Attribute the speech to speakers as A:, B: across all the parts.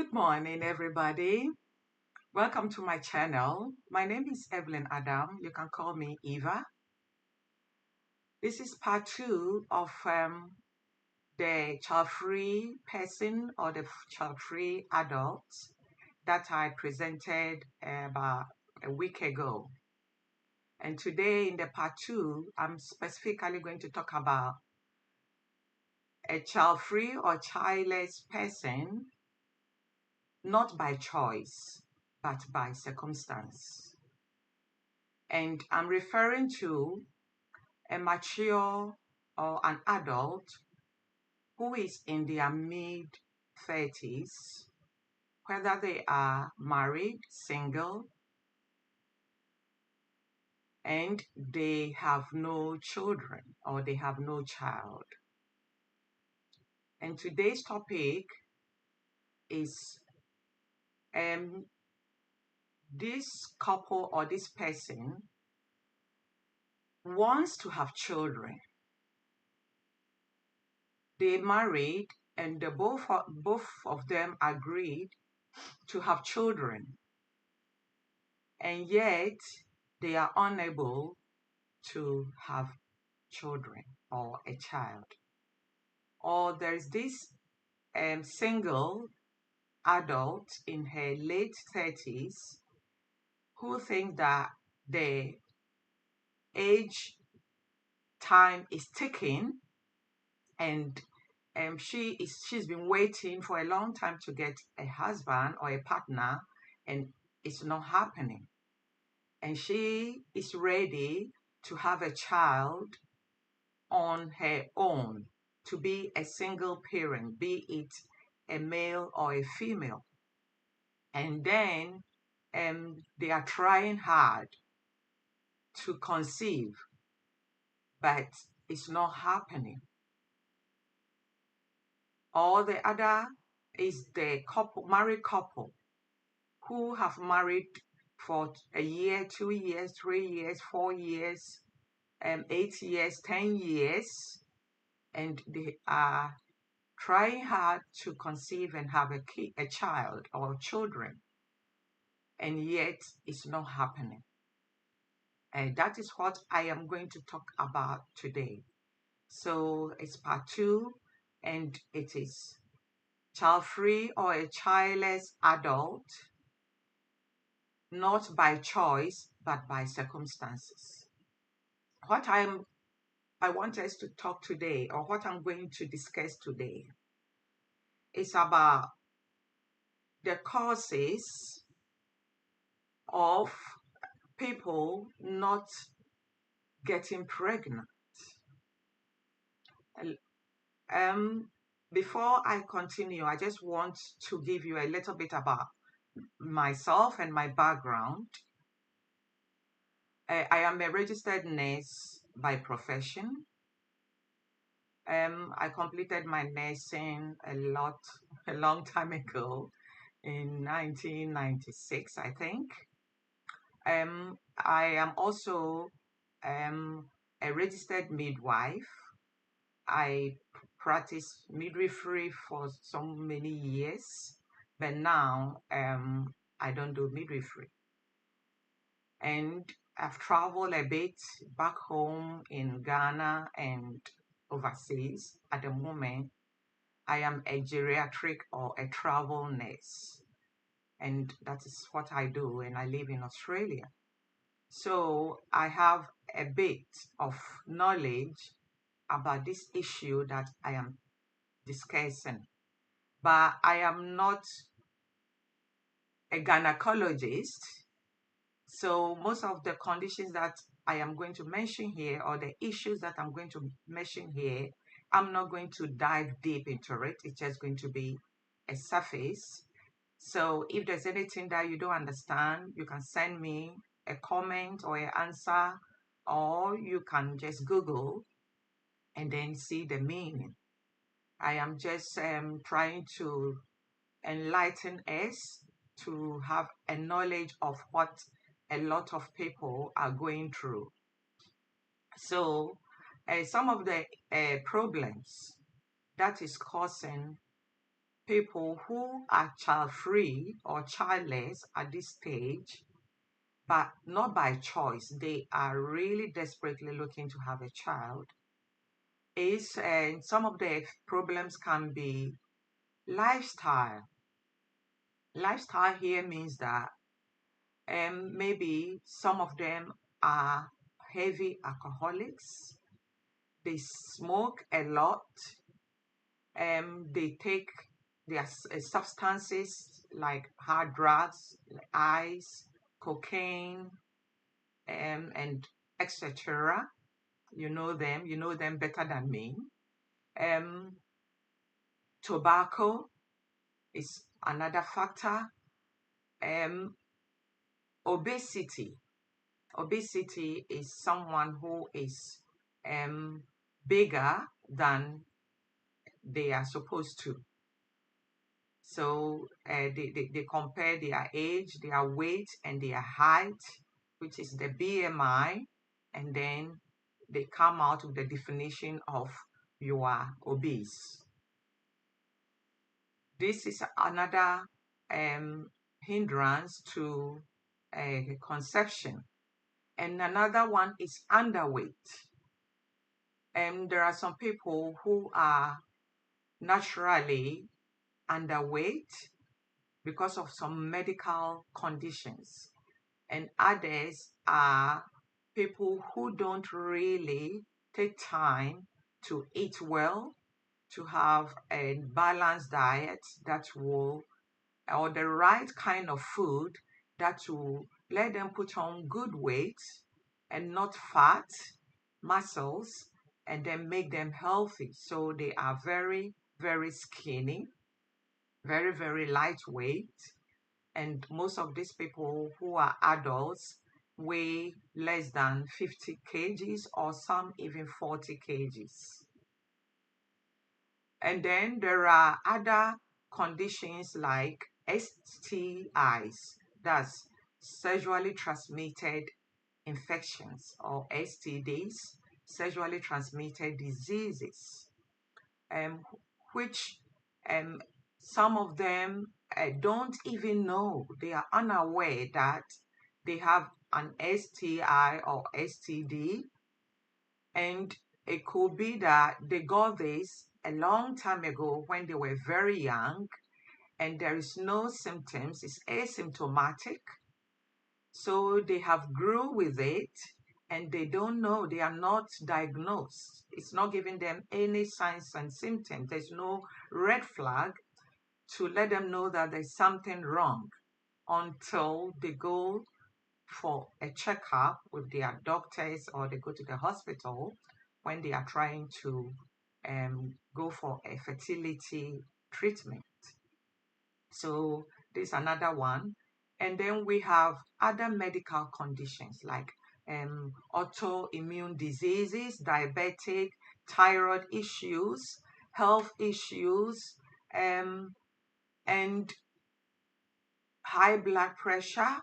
A: Good morning, everybody. Welcome to my channel. My name is Evelyn Adam. You can call me Eva. This is part two of the child-free person or the child-free adult that I presented about a week ago. And today in the part two, I'm specifically going to talk about a child-free or childless person, not by choice, but by circumstance. And I'm referring to a mature or an adult who is in their mid 30s, whether they are married, single, and they have no children or they have no child. And today's topic is this couple or this person wants to have children. They married and both of them agreed to have children, and yet they are unable to have children or a child. Or there's this single adult in her late 30s who thinks that the age time is ticking, and she's been waiting for a long time to get a husband or a partner, and it's not happening. And she is ready to have a child on her own, to be a single parent, be it a male or a female. And then they are trying hard to conceive, but it's not happening. Or the other is the married couple who have married for a year, 2 years, 3 years, 4 years, 8 years, 10 years, and they are trying hard to conceive and have a child or children, and yet it's not happening. And that is what I am going to talk about today. So it's part two, and it is child-free or a childless adult, not by choice, but by circumstances. What I want us to talk today, or what I'm going to discuss today, is about the causes of people not getting pregnant. Before I continue, I just want to give you a little bit about myself and my background. I am a registered nurse by profession. I completed my nursing a long time ago, in 1996, I think. I am also a registered midwife. I practiced midwifery for so many years, but now I don't do midwifery. And I've traveled a bit back home in Ghana and overseas. At the moment, I am a geriatric or a travel nurse, and that is what I do, and I live in Australia. So I have a bit of knowledge about this issue that I am discussing, but I am not a gynecologist. So most of the conditions that I am going to mention here, or the issues that I'm going to mention here, I'm not going to dive deep into it. It's just going to be a surface. So if there's anything that you don't understand, you can send me a comment or an answer, or you can just Google and then see the meaning. I am just trying to enlighten us to have a knowledge of what a lot of people are going through. So some of the problems that is causing people who are child-free or childless at this stage, but not by choice, they are really desperately looking to have a child, is some of the problems can be lifestyle. Lifestyle here means that maybe some of them are heavy alcoholics, they smoke a lot, they take their substances like hard drugs, like ice, cocaine, and etc. You know them better than me. Um, Tobacco is another factor. Um, Obesity. Obesity is someone who is um, bigger than they are supposed to. So they compare their age, their weight, and their height, which is the BMI, and then they come out with the definition of you are obese. This is another hindrance to conception. And another one is underweight. And there are some people who are naturally underweight because of some medical conditions. And others are people who don't really take time to eat well, to have a balanced diet that will, or the right kind of food that will let them put on good weight and not fat, muscles, and then make them healthy. So they are very, very skinny, very, very lightweight. And most of these people who are adults weigh less than 50 kgs or some even 40 kgs. And then there are other conditions like STIs, that's sexually transmitted infections, or STDs, sexually transmitted diseases, um, which um, some of them don't even know, they are unaware that they have an STI or STD, and it could be that they got this a long time ago when they were very young and there is no symptoms, it's asymptomatic. So they have grew with it and they don't know, they are not diagnosed. It's not giving them any signs and symptoms. There's no red flag to let them know that there's something wrong until they go for a checkup with their doctors or they go to the hospital when they are trying to go for a fertility treatment. So this is another one. And then we have other medical conditions like autoimmune diseases, diabetic, thyroid issues, health issues, and high blood pressure,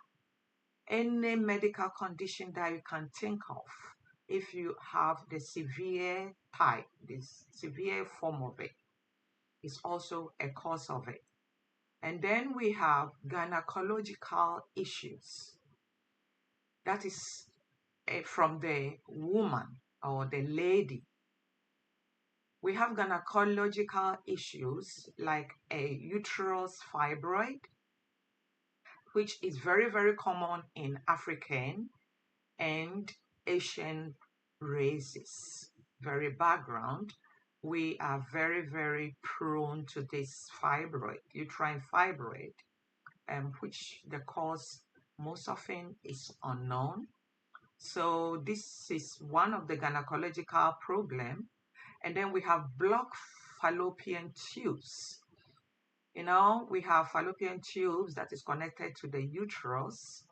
A: any medical condition that you can think of. If you have the severe type, this severe form of it, is also a cause of it. And then we have gynecological issues. That is from the woman or the lady. We have gynecological issues like a uterus fibroid, which is very, very common in African and Asian races. Very background. We are very, very prone to this fibroid, uterine fibroid, which the cause most often is unknown. So this is one of the gynecological problem. And then we have blocked fallopian tubes. We have fallopian tubes that is connected to the uterus,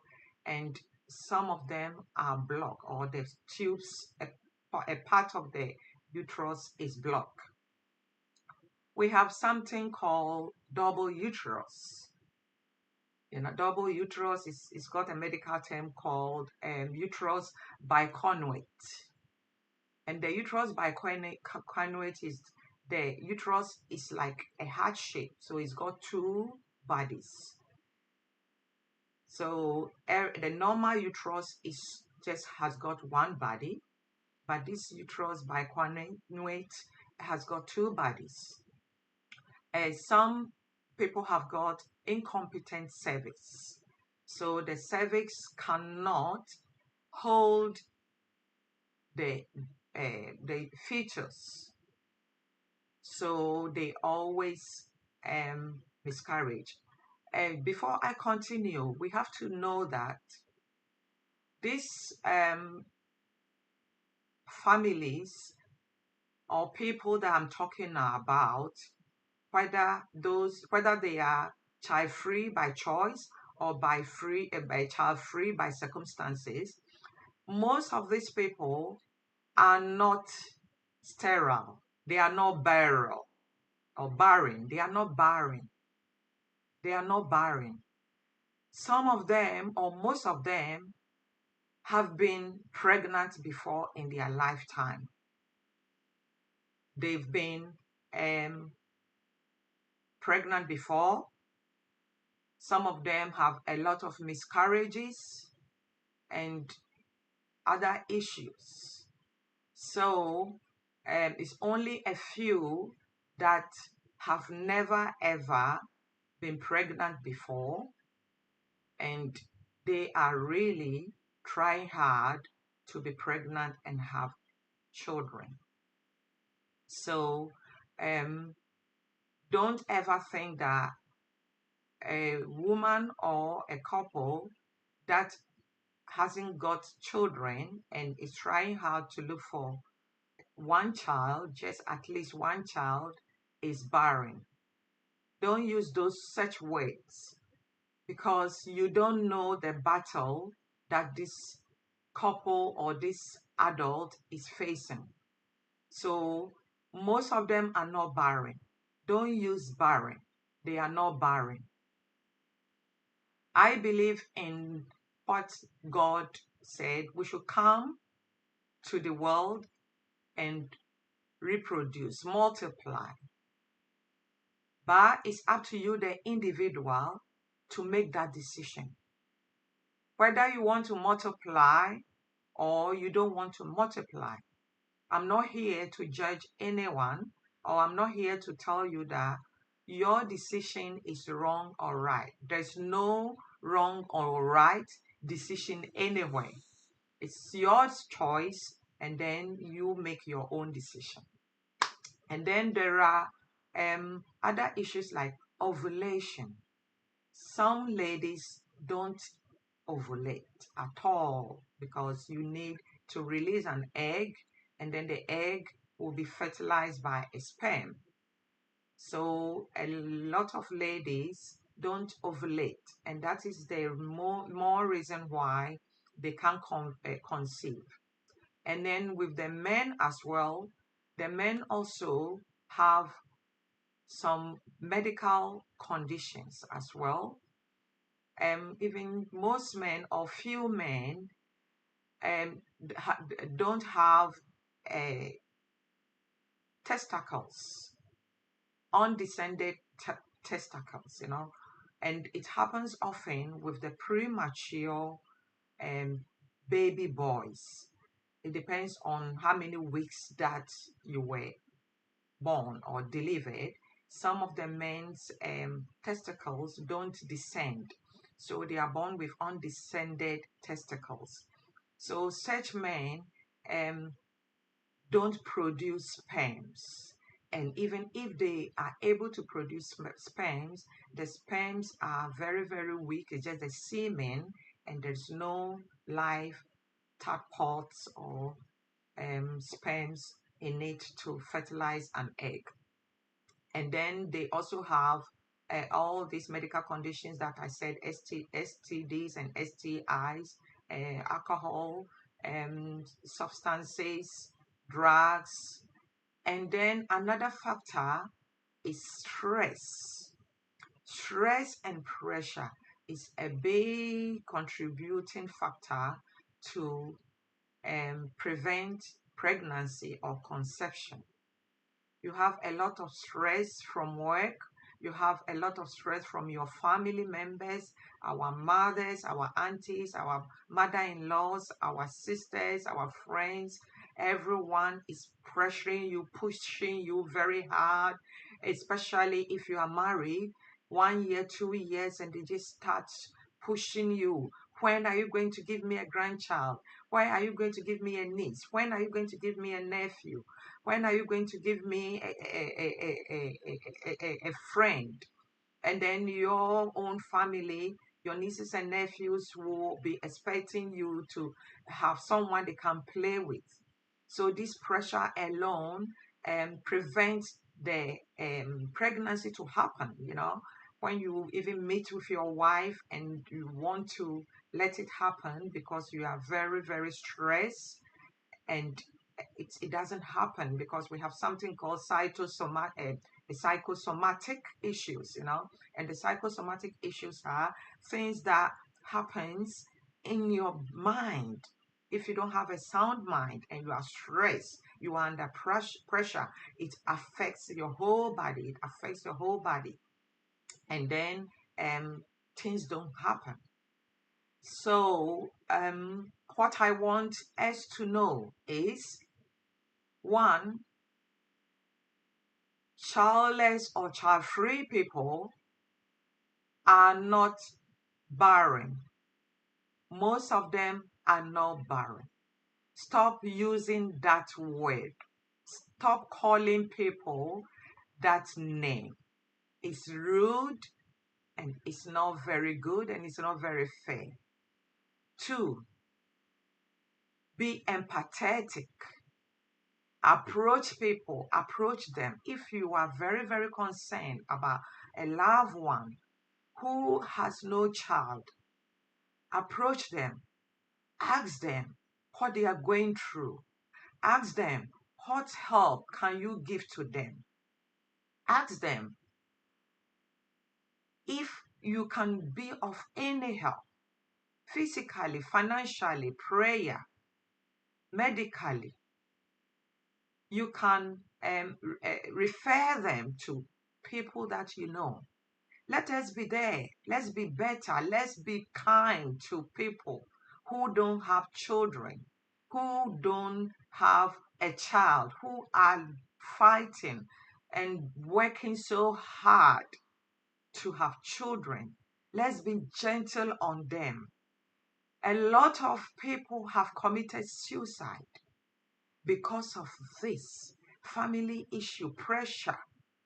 A: and some of them are blocked, or the tubes, a part of the uterus is blocked. We have something called double uterus. Double uterus is got a medical term called uterus biconate. And the uterus biconate is the uterus is like a heart shape, so it's got two bodies. So the normal uterus is just has got one body, but this uterus biquinate has got two bodies. Some people have got incompetent cervix, so the cervix cannot hold the the fetus, so they always miscarriage. Before I continue, we have to know that these families or people that I'm talking about, whether they are child free by choice or by child free by circumstances, most of these people are not sterile. They are not barren or barren. They are not barren. They are not barren. Some of them or most of them have been pregnant before in their lifetime. They've been pregnant before. Some of them have a lot of miscarriages and other issues. So it's only a few that have never ever been pregnant before, and they are really trying hard to be pregnant and have children. So don't ever think that a woman or a couple that hasn't got children and is trying hard to look for one child, just at least one child, is barren. Don't use those such words, because you don't know the battle that this couple or this adult is facing. So most of them are not barren. Don't use barren. They are not barren. I believe in what God said. We should come to the world and reproduce, multiply. But it's up to you, the individual, to make that decision. Whether you want to multiply or you don't want to multiply. I'm not here to judge anyone, or I'm not here to tell you that your decision is wrong or right. There's no wrong or right decision anyway. It's your choice, and then you make your own decision. And then there are other issues like ovulation. Some ladies don't ovulate at all because you need to release an egg, and then the egg will be fertilized by a sperm. So a lot of ladies don't ovulate, and that is the more reason why they can't conceive. And then with the men as well, the men also have some medical conditions as well. Even most men or few men um, don't have testicles, undescended testicles, and it happens often with the premature um, baby boys. It depends on how many weeks that you were born or delivered. Some of the men's testicles don't descend, so they are born with undescended testicles. So such men um, don't produce sperms. And even if they are able to produce sperms, the sperms are very, very weak. It's just the semen, and there's no live tadpoles or sperms in it to fertilize an egg. And then they also have all these medical conditions that I said, STDs and STIs, alcohol, substances, drugs. And then another factor is stress. Stress and pressure is a big contributing factor to prevent pregnancy or conception. You have a lot of stress from work. You have a lot of stress from your family members, our mothers, our aunties, our mother-in-laws, our sisters, our friends. Everyone is pressuring you, pushing you very hard, especially if you are married 1 year, 2 years, and they just start pushing you. When are you going to give me a grandchild? When are you going to give me a niece? When are you going to give me a nephew? When are you going to give me a friend? And then your own family, your nieces and nephews will be expecting you to have someone they can play with. So this pressure alone prevents the pregnancy to happen, when you even meet with your wife and you want to let it happen because you are very, very stressed, and it doesn't happen because we have something called psychosomatic issues, and the psychosomatic issues are things that happens in your mind. If you don't have a sound mind and you are stressed, you are under pressure, it affects your whole body. It affects your whole body. And then things don't happen. So what I want us to know is, one, childless or child-free people are not barren. Most of them are not barren. Stop using that word. Stop calling people that name. It's rude and it's not very good and it's not very fair. Two, be empathetic. Approach people, approach them. If you are very, very concerned about a loved one who has no child, approach them. Ask them what they are going through. Ask them what help can you give to them. Ask them if you can be of any help, physically, financially, prayer, medically. You can refer them to people that you know. Let us be there. Let's be better. Let's be kind to people who don't have children, who don't have a child, who are fighting and working so hard to have children. Let's be gentle on them. A lot of people have committed suicide because of this family issue, pressure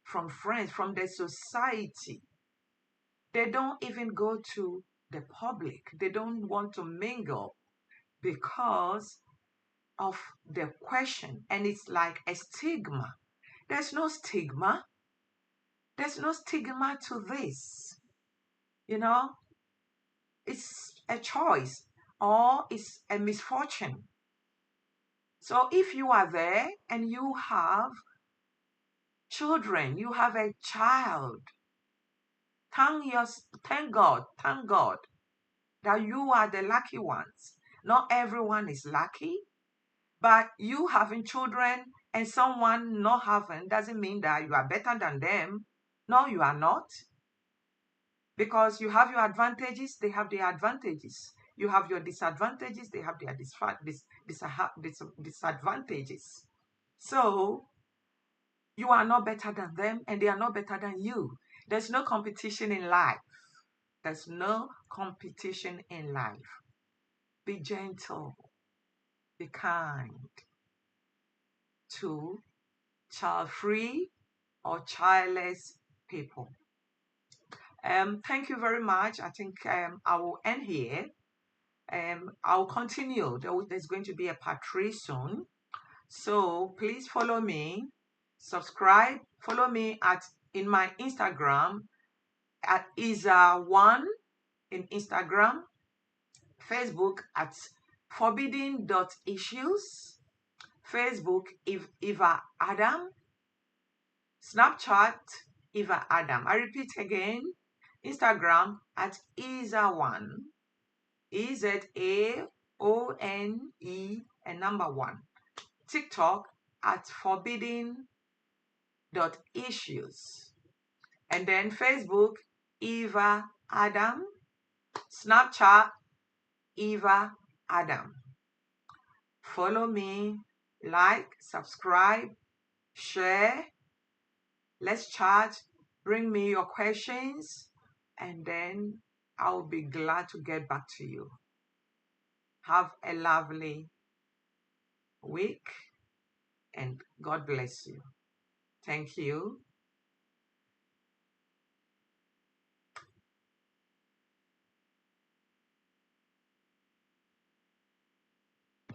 A: from friends, from the society. They don't even go to the public. They don't want to mingle because of the question. And it's like a stigma. There's no stigma. There's no stigma to this. It's a choice or it's a misfortune. So if you are there and you have children, you have a child, thank God that you are the lucky ones. Not everyone is lucky, but you having children and someone not having doesn't mean that you are better than them. No, you are not. Because you have your advantages, they have their advantages. You have your disadvantages, they have their disadvantages. So you are not better than them and they are not better than you. There's no competition in life. There's no competition in life. Be gentle. Be kind to child-free or childless people. Thank you very much. I think I will end here. I'll continue. There's going to be a part 3 soon. So please follow me, subscribe, follow me in my Instagram at Isa1 in Instagram, Facebook at forbidden.issues, Facebook Eva Adam, Snapchat Eva Adam. I repeat again, Instagram at Isa1, EZAONE and number 1. TikTok at forbidden eva.issues. And then Facebook, Eva Adam. Snapchat, Eva Adam. Follow me, like, subscribe, share. Let's chat. Bring me your questions, and then I'll be glad to get back to you. Have a lovely week, and God bless you. Thank you.